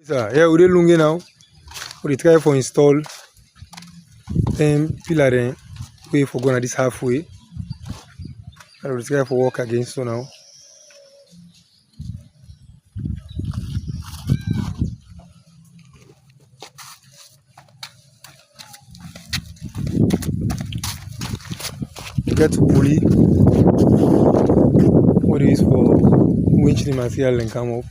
So yeah, we dey Lungi now. We dey try for install 10 pillar then we for going this halfway. And we dey try for work again so now. We get to pulley. What is for winch the material and come up.